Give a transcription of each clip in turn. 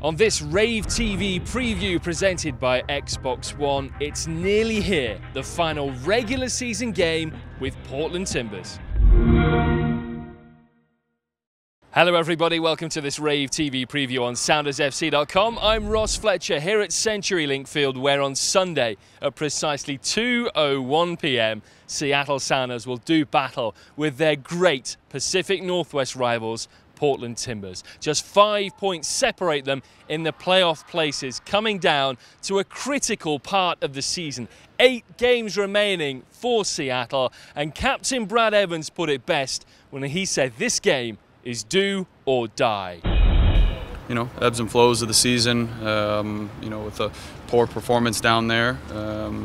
On this Rave TV preview presented by Xbox One, it's nearly here, the final regular season game with Portland Timbers. Hello everybody, welcome to this Rave TV preview on SoundersFC.com. I'm Ross Fletcher here at CenturyLink Field, where on Sunday at precisely 2:01 p.m. Seattle Sounders will do battle with their great Pacific Northwest rivals, Portland Timbers. Just 5 points separate them in the playoff places, coming down to a critical part of the season. 8 games remaining for Seattle, and Captain Brad Evans put it best when he said this game is do or die. You know, ebbs and flows of the season, you know, with a poor performance down there,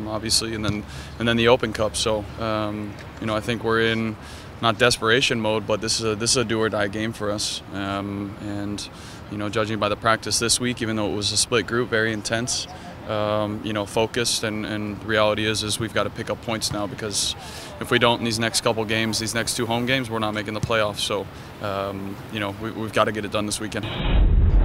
obviously, and then the Open Cup. So, you know, I think we're in not desperation mode, but this is a do or die game for us. And you know, judging by the practice this week, even though it was a split group, very intense, you know, focused, and the reality is we've got to pick up points now, because if we don't in these next couple games, these next 2 home games, we're not making the playoffs. So, you know, we've got to get it done this weekend.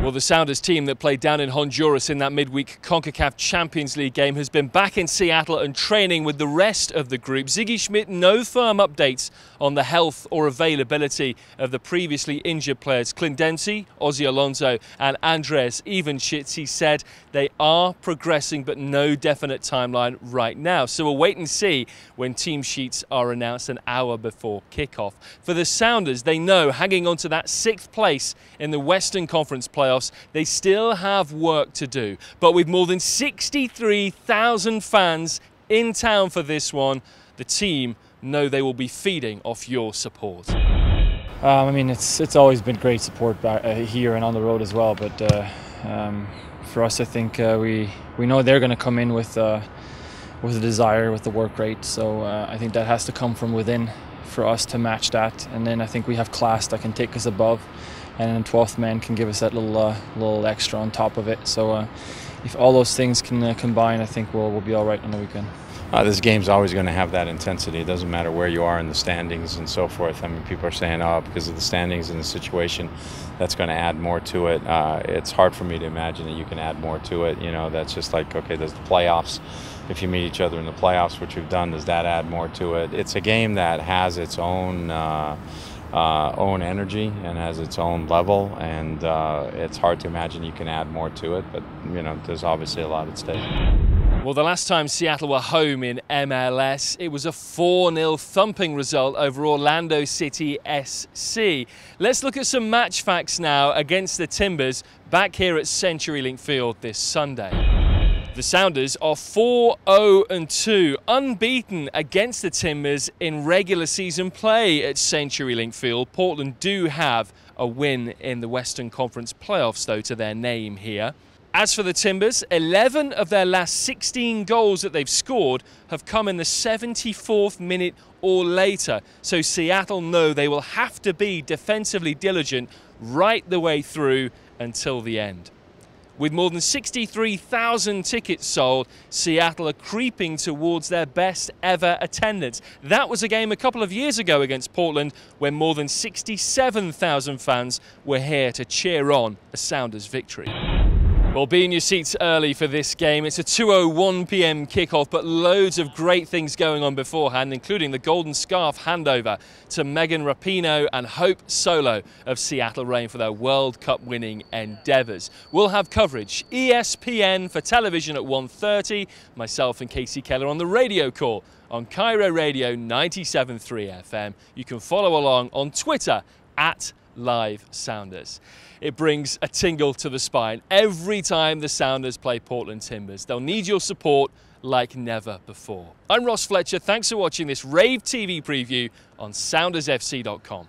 Well, the Sounders team that played down in Honduras in that midweek CONCACAF Champions League game has been back in Seattle and training with the rest of the group. Sigi, Schmid, no firm updates on the health or availability of the previously injured players. Clint Dempsey, Ozzy Alonso and Andres Ivanschitz. He said they are progressing, but no definite timeline right now. So we'll wait and see when team sheets are announced an hour before kickoff. For the Sounders, they know hanging on to that 6th place in the Western Conference playoffs, they still have work to do. But with more than 63,000 fans in town for this one, the team know they will be feeding off your support. I mean, it's always been great support here and on the road as well. But for us, I think we know they're going to come in with a desire, with the work rate. So I think that has to come from within for us to match that. And then I think we have class that can take us above, and then 12th man can give us that little extra on top of it. So if all those things can combine, I think we'll be all right on the weekend. This game's always going to have that intensity. It doesn't matter where you are in the standings and so forth. I mean, people are saying, oh, because of the standings and the situation, that's going to add more to it. It's hard for me to imagine that you can add more to it. You know, that's just like, okay, there's the playoffs. If you meet each other in the playoffs, which we've done, does that add more to it? It's a game that has its own energy and has its own level, and it's hard to imagine you can add more to it, but you know, there's obviously a lot at stake. Well, the last time Seattle were home in MLS, it was a 4-0 thumping result over Orlando City SC. Let's look at some match facts now against the Timbers back here at CenturyLink Field this Sunday. The Sounders are 4-0-2, unbeaten against the Timbers in regular season play at CenturyLink Field. Portland do have a win in the Western Conference playoffs, though, to their name here. As for the Timbers, 11 of their last 16 goals that they've scored have come in the 74th minute or later. So Seattle know they will have to be defensively diligent right the way through until the end. With more than 63,000 tickets sold, Seattle are creeping towards their best ever attendance. That was a game a couple of years ago against Portland, when more than 67,000 fans were here to cheer on a Sounders victory. Well, be in your seats early for this game. It's a 2:01 p.m. kickoff, but loads of great things going on beforehand, including the Golden Scarf handover to Megan Rapinoe and Hope Solo of Seattle Reign for their World Cup winning endeavours. We'll have coverage, ESPN for television at 1:30, myself and Casey Keller on the radio call on Cairo Radio 97.3 FM. You can follow along on Twitter at Live Sounders. It brings a tingle to the spine every time the Sounders play Portland Timbers. They'll need your support like never before. I'm Ross Fletcher. Thanks for watching this Rave TV preview on SoundersFC.com.